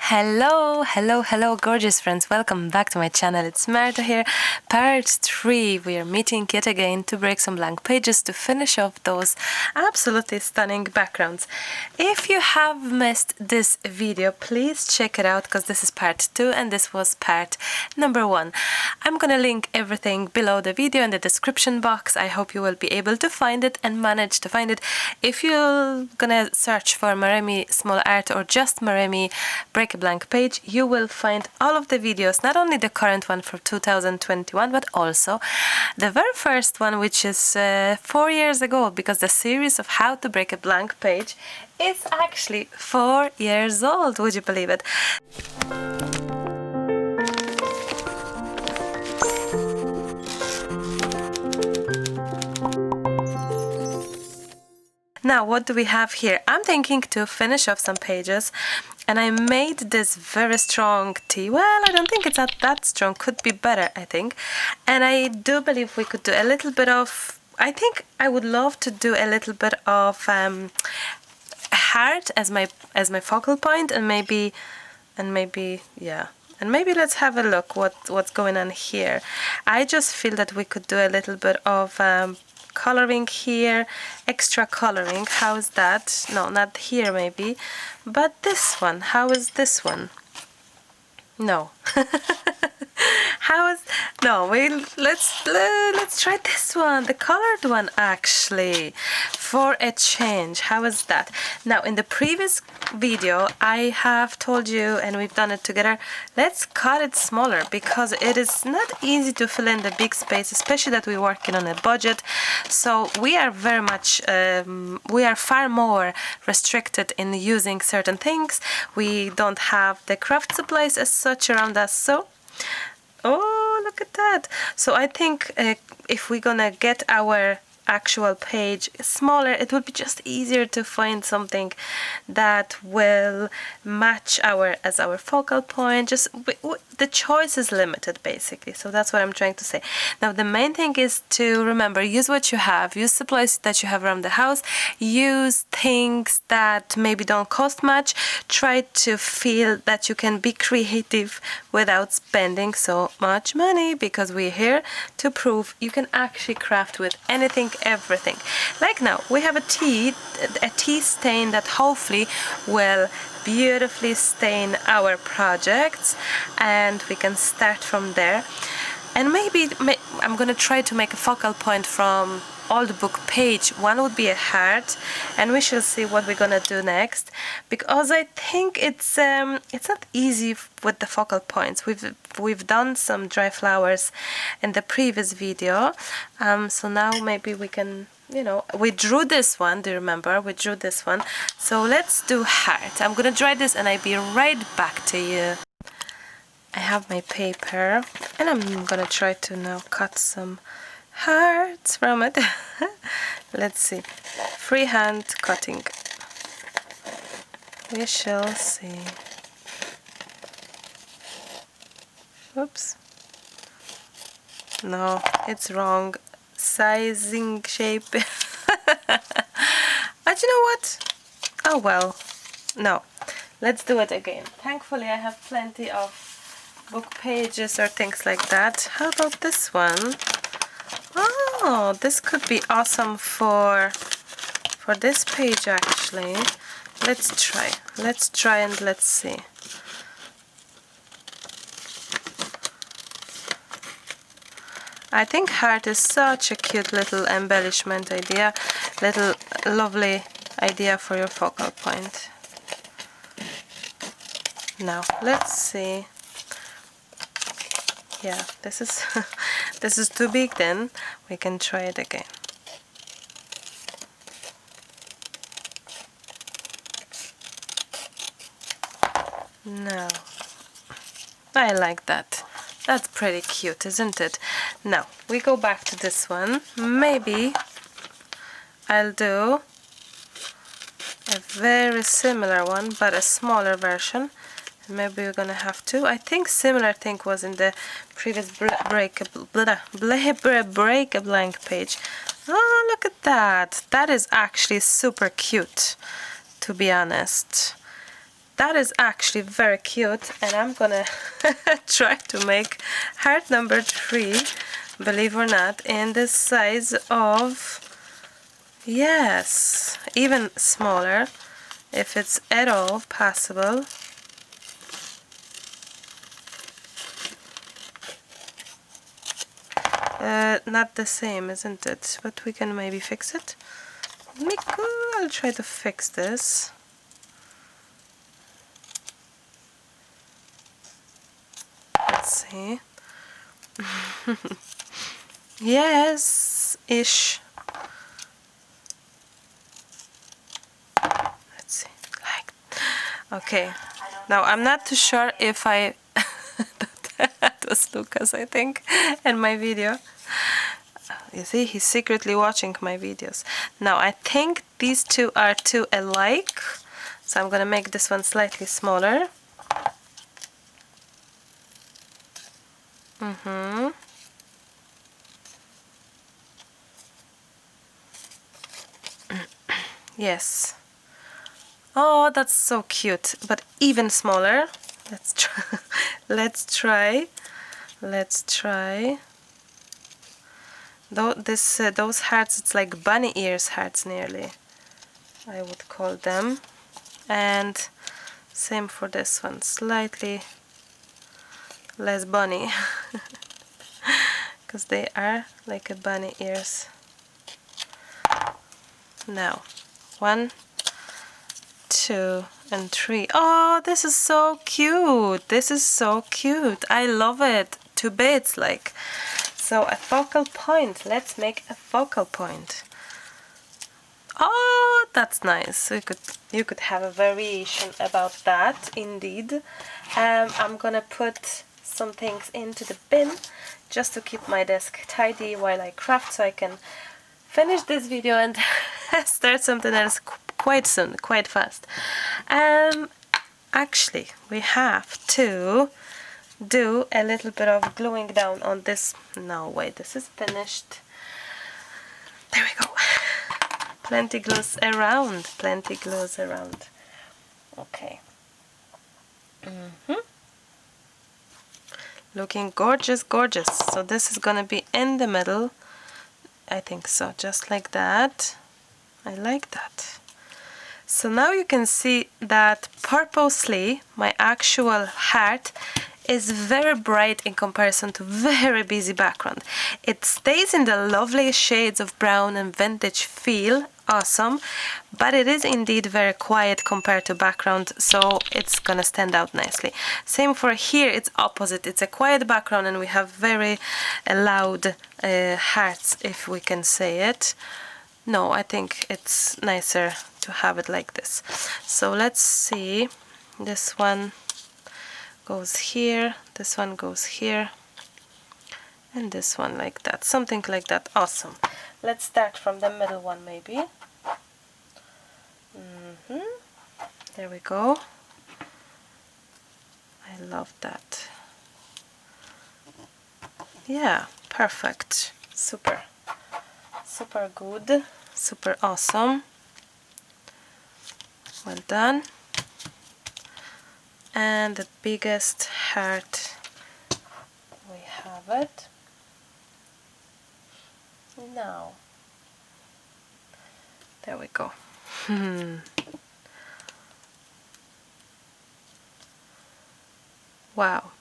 Hello, gorgeous friends. Welcome back to my channel. It's Marta here. Part 3. We are meeting yet again to break some blank pages to finish off those absolutely stunning backgrounds. If you have missed this video, please check it out because this is part 2 and this was part number 1. I'm gonna link everything below the video in the description box. I hope you will be able to find it and manage to find it. If you're gonna search for Maremi Small Art or just Maremi Break a Blank Page, you will find all of the videos, not only the current one for 2021, but also the very first one, which is 4 years ago, because the series of how to break a blank page is actually 4 years old. Would you believe it? Now, what do we have here? I'm thinking to finish off some pages, and I made this very strong tea. Well, I don't think it's not that strong. Could be better, I think. And I do believe we could do a little bit of... I think I would love to do a little bit of heart as my focal point, and maybe let's have a look what's going on here. I just feel that we could do a little bit of coloring here, extra coloring. How is that? No, not here maybe, but this one. How is this one? No. Let's try this one, the colored one, actually, for a change. How is that? Now, in the previous video I have told you, and we've done it together, let's cut it smaller because it is not easy to fill in the big space, especially that we're working on a budget. So we are very much we are far more restricted in using certain things. We don't have the craft supplies as such around us, so oh, look at that. So I think if we're gonna get our actual page smaller, it will be just easier to find something that will match our focal point. Just the choice is limited, basically. So that's what I'm trying to say. Now, the main thing is to remember, use what you have, use supplies that you have around the house, use things that maybe don't cost much. Try to feel that you can be creative without spending so much money, because we're here to prove you can actually craft with anything, everything. Like now we have a tea stain that hopefully will beautifully stain our projects, and we can start from there. And maybe I'm gonna try to make a focal point from old book page. One would be a heart, and we shall see what we're gonna do next, because I think it's not easy with the focal points. We've done some dry flowers in the previous video, so now maybe we can, we drew this one. Do you remember? We drew this one. So let's do heart. I'm gonna dry this and I'll be right back to you. I have my paper and I'm gonna try to now cut some hearts from it. Let's see. Freehand cutting. We shall see. Oops. No, it's wrong. Sizing shape. But you know what? Oh well. No. Let's do it again. Thankfully I have plenty of book pages or things like that. How about this one? Oh, this could be awesome for this page, actually. Let's try and let's see. I think heart is such a cute little embellishment idea, little lovely idea for your focal point. Now let's see. Yeah, this is this is too big. Then we can try it again. No, I like that. That's pretty cute, isn't it? Now we go back to this one. Maybe I'll do a very similar one, but a smaller version. Maybe we're gonna have to. I think similar thing was in the previous break a blank page. Oh, look at that. That is actually super cute, to be honest. that is actually very cute, and I'm gonna try to make heart number 3, believe or not, in the size of, yes, even smaller, if it's at all possible. Not the same, isn't it? But we can maybe fix it. I'll try to fix this. Let's see. Yes, ish. Let's see. Like, okay. Now I'm not too sure if I. That was Lucas, I think, in my video. You see, he's secretly watching my videos. Now I think these two are too alike, so I'm gonna make this one slightly smaller. Yes. Oh, that's so cute, but even smaller. Let's try. Let's try. Let's try. Those hearts, it's like bunny ears hearts nearly, I would call them. And same for this one, slightly less bunny, because they are like a bunny ears. Now, 1, 2, and 3. Oh, this is so cute. This is so cute. I love it. 2 bits, like. So a focal point. Let's make a focal point. Oh, that's nice. You could have a variation about that, indeed. I'm gonna put some things into the bin just to keep my desk tidy while I craft, so I can finish this video and start something else quite soon, quite fast. Actually, we have to do a little bit of gluing down on this. No, wait, this is finished. There we go. Plenty glues around, plenty glues around. Okay. Looking gorgeous, gorgeous. So this is gonna be in the middle. I think so, just like that. I like that. So now you can see that purposely my actual heart is very bright in comparison to very busy background. It stays in the lovely shades of brown and vintage feel, awesome, but it is indeed very quiet compared to background, so it's gonna stand out nicely. Same for here, it's opposite. It's a quiet background and we have very loud hearts, if we can say it. No, I think it's nicer to have it like this. So let's see. This one goes here, this one goes here, and this one like that. Something like that. Awesome. Let's start from the middle one maybe. There we go. I love that. Yeah, perfect. Super. Super good. Super awesome. Well done. And the biggest heart, we have it. Now, there we go. Wow.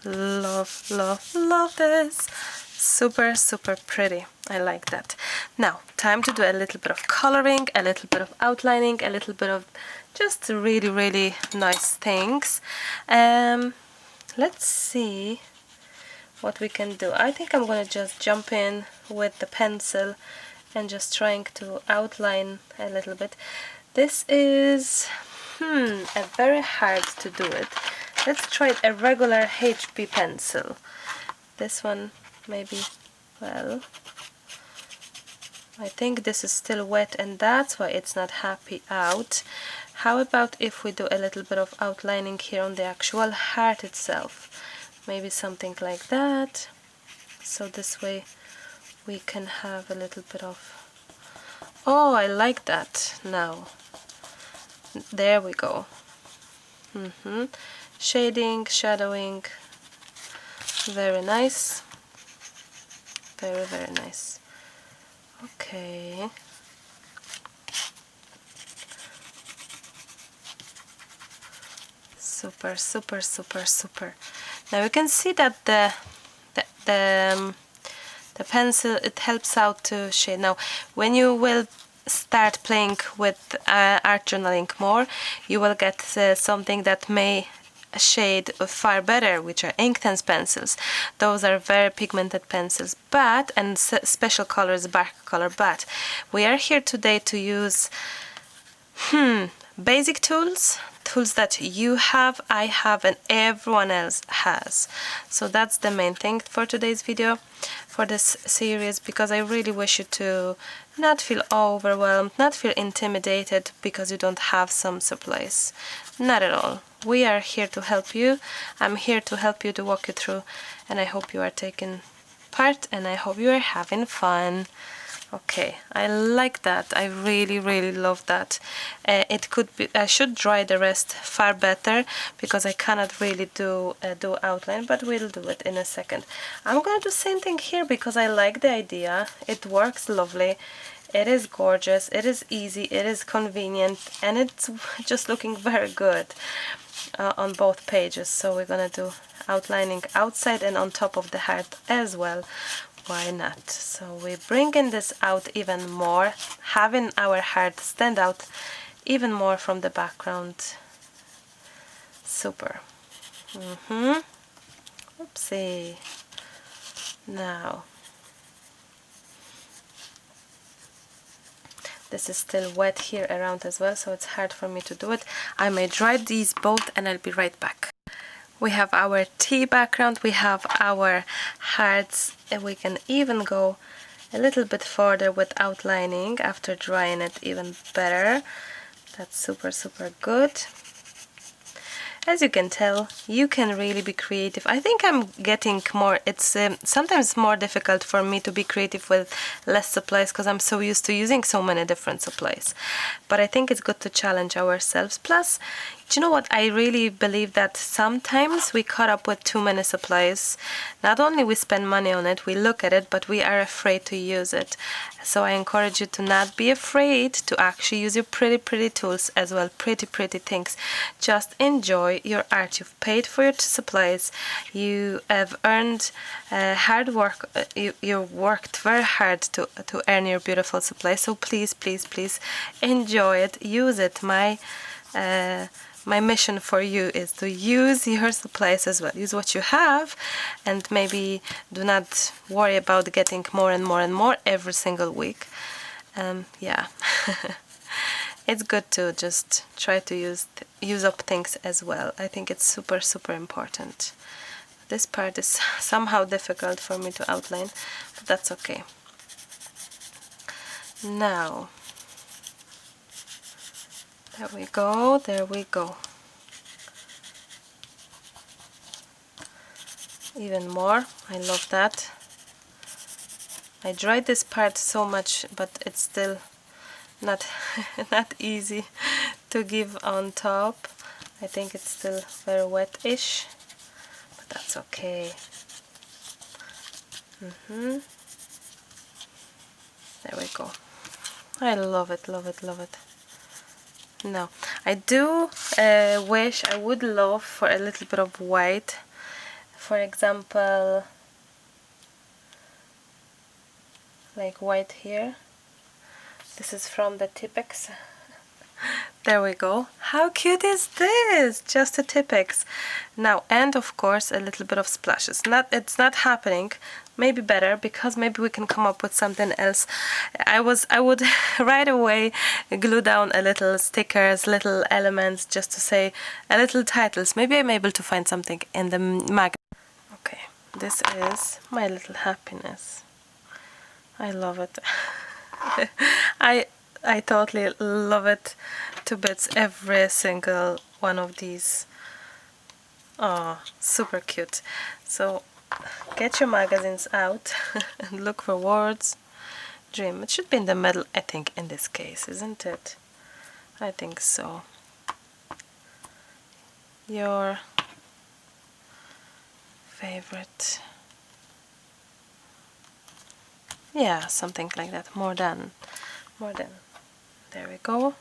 Love, love, love this. Super, super pretty. I like that. Now, time to do a little bit of coloring, a little bit of outlining, a little bit of just really, really nice things. Let's see what we can do. I think I'm gonna just jump in with the pencil and just trying to outline a little bit. This is a very hard to do it. Let's try a regular HB pencil. This one maybe, well, I think this is still wet and that's why it's not happy out. How about if we do a little bit of outlining here on the actual heart itself? Maybe something like that. So this way we can have a little bit of Oh, I like that. Now, there we go. Shading, shadowing, very nice. Very, very nice. Okay. Super, super, super, super. Now you can see that the pencil, it helps out to shade. Now when you will start playing with art journaling more, you will get something that may shade far better, which are Inktense pencils. Those are very pigmented pencils, but and special colors, bark color. But we are here today to use basic tools that you have, I have, and everyone else has. So that's the main thing for today's video, for this series, because I really wish you to not feel overwhelmed, not feel intimidated because you don't have some supplies. Not at all. We are here to help you. I'm here to help you, to walk you through, and I hope you are taking part, and I hope you are having fun. Okay, I like that. I really, really love that. It could be, I should dry the rest far better because I cannot really do outline, but we'll do it in a second. I'm gonna do the same thing here because I like the idea. It works lovely. It is gorgeous. It is easy. It is convenient, and it's just looking very good on both pages. So we're gonna do outlining outside and on top of the heart as well. Why not? So we're bringing this out even more, having our heart stand out even more from the background. Super. Oopsie. Now, this is still wet here around as well, so it's hard for me to do it. I may dry these both and I'll be right back. We have our tea background, we have our hearts, and we can even go a little bit further with outlining after drying it even better. That's super, super good. As you can tell, you can really be creative. I think I'm getting more, it's sometimes more difficult for me to be creative with less supplies because I'm so used to using so many different supplies. But I think it's good to challenge ourselves. Plus, do you know what? I really believe that sometimes we caught up with too many supplies. Not only we spend money on it, we look at it, but we are afraid to use it. So I encourage you to not be afraid to actually use your pretty tools as well, pretty things. Just enjoy your art. You've paid for your supplies. You have earned hard work. You worked very hard to earn your beautiful supplies. So please enjoy it. Use it. My mission for you is to use your supplies as well. Use what you have, and maybe do not worry about getting more and more every single week. Yeah, it's good to just try to use up things as well. I think it's super important. This part is somehow difficult for me to outline, but that's okay. Now, there we go. Even more, I love that. I dried this part so much, but it's still not not easy to give on top. I think it's still very wet-ish, but that's okay. There we go. I love it. Now, I do wish, I would love for a little bit of white. For example, like white here. This is from the Tipex. There we go. How cute is this? Just a Tipex. Now, and of course, a little bit of splashes. It's not happening. Maybe better, because maybe we can come up with something else. I would right away glue down a little stickers, little elements, just to say a little titles. Maybe I'm able to find something in the mag. Okay, this is my little happiness. I love it. I totally love it to bits, every single one of these. Oh, super cute. So get your magazines out and look for words. dream. It should be in the middle, I think, in this case, isn't it? I think so. Your favorite, yeah, something like that. More than, there we go.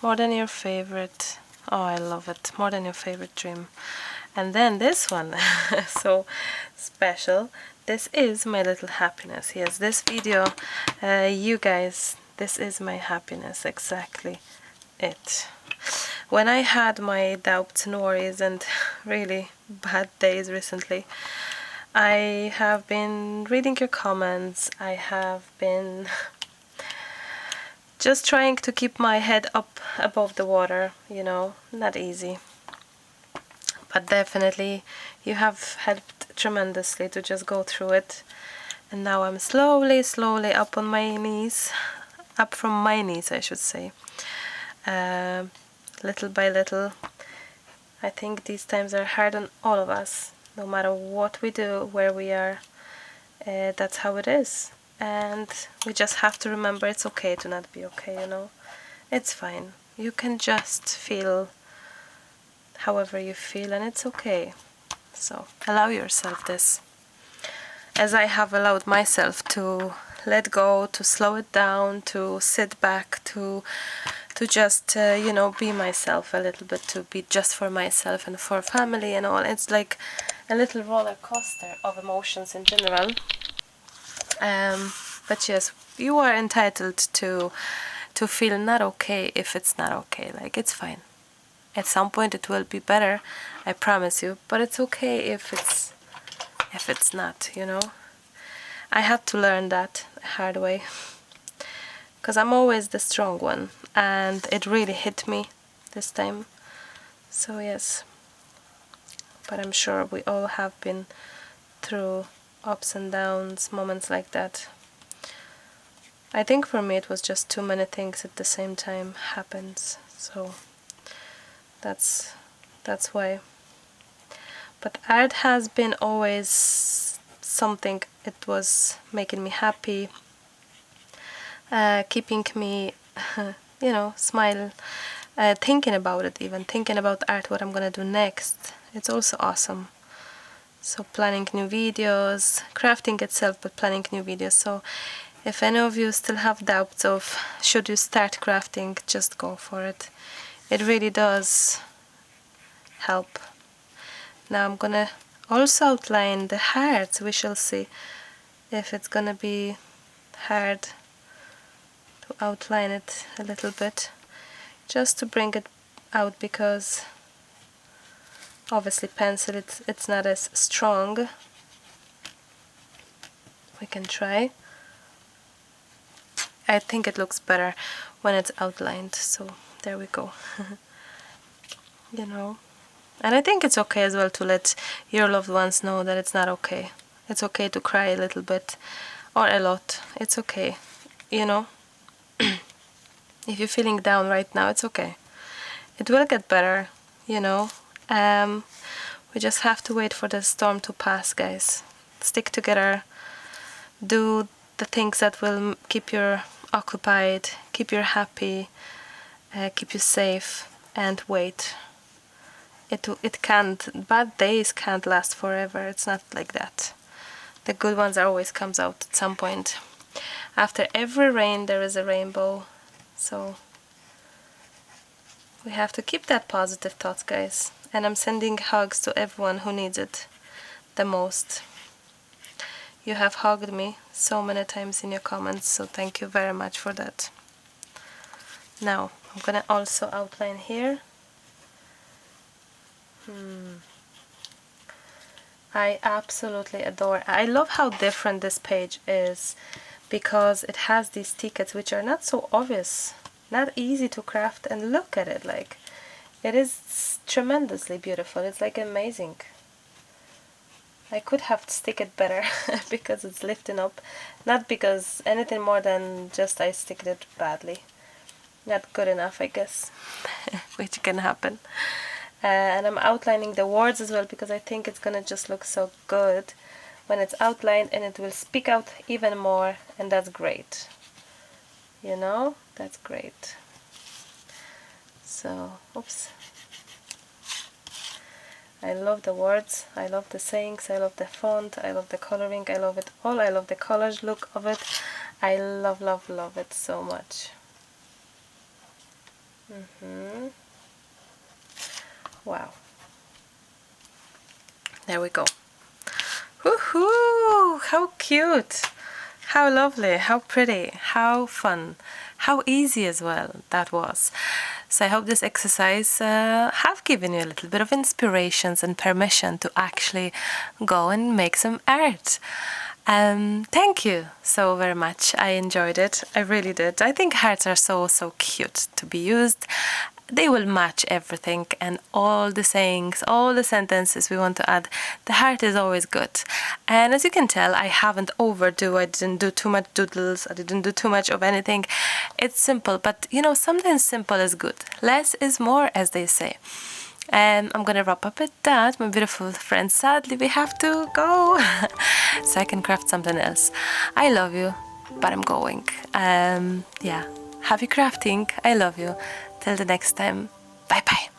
More than your favorite, oh, I love it. More than your favorite dream. And then this one, so special. This is my little happiness. Yes, this video, you guys, this is my happiness, exactly it. When I had my doubts and worries and really bad days recently, I have been reading your comments. I have been just trying to keep my head up above the water, you know, not easy. But definitely you have helped tremendously to just go through it. And now I'm slowly up on my knees, up from my knees, I should say. Little by little. I think these times are hard on all of us, no matter what we do, where we are. That's how it is. And we just have to remember it's okay to not be okay, you know. It's fine. You can just feel however you feel, and it's okay. So allow yourself this, as I have allowed myself to let go, to slow it down, to sit back, to just you know, be myself a little bit, to be just for myself and for family and all. It's like a little roller coaster of emotions in general. But yes, you are entitled to feel not okay if it's not okay. Like, it's fine. At some point it will be better, I promise you, but it's okay if it's not, you know. I had to learn that the hard way, because I'm always the strong one, and it really hit me this time. So yes, but I'm sure we all have been through ups and downs, moments like that. I think for me it was just too many things at the same time happens, so that's why. But art has been always something. It was making me happy, keeping me you know, smile, thinking about it, even thinking about art, what I'm gonna do next. It's also awesome. So planning new videos, crafting itself, but planning new videos. So if any of you still have doubts of should you start crafting, just go for it. It really does help. Now I'm gonna also outline the hearts. We shall see if it's gonna be hard to outline it a little bit, just to bring it out, because obviously pencil, it's not as strong. We can try. I think it looks better when it's outlined, so there we go. You know, and I think it's okay as well to let your loved ones know that it's not okay. It's okay to cry a little bit or a lot. It's okay, you know. If you're feeling down right now, it's okay. It will get better, you know. We just have to wait for the storm to pass, guys. Stick together. Do the things that will keep you occupied, keep you happy, keep you safe, and wait. It can't, bad days can't last forever. It's not like that. The good ones always comes out at some point. After every rain there is a rainbow. So we have to keep that positive thoughts, guys. And I'm sending hugs to everyone who needs it the most. You have hugged me so many times in your comments, so thank you very much for that. Now I'm gonna also outline here. I absolutely adore. I love how different this page is, because it has these tickets which are not so obvious, not easy to craft, and look at it, like, it is tremendously beautiful. It's like amazing. I could have stick it better because it's lifting up, not because anything more than just I sticked it badly. Not good enough, I guess, which can happen. And I'm outlining the words as well, because I think it's gonna just look so good when it's outlined, and it will speak out even more, and that's great. You know, that's great. So, oops. I love the words, I love the sayings, I love the font, I love the coloring, I love it all. I love the collage look of it. I love, love, love it so much. Wow. There we go. Woohoo! How cute! How lovely, how pretty, how fun, how easy as well that was. So I hope this exercise have given you a little bit of inspirations and permission to actually go and make some art. Thank you so very much. I enjoyed it. I really did. I think hearts are so cute to be used. They will match everything, and all the sayings, all the sentences we want to add. The heart is always good. And as you can tell, I haven't overdo. I didn't do too much doodles. I didn't do too much of anything. It's simple, but you know, sometimes simple is good. Less is more, as they say. And I'm gonna wrap up at that, my beautiful friends. Sadly, we have to go so I can craft something else. I love you, but I'm going. Yeah, happy crafting. I love you. Till the next time. Bye bye.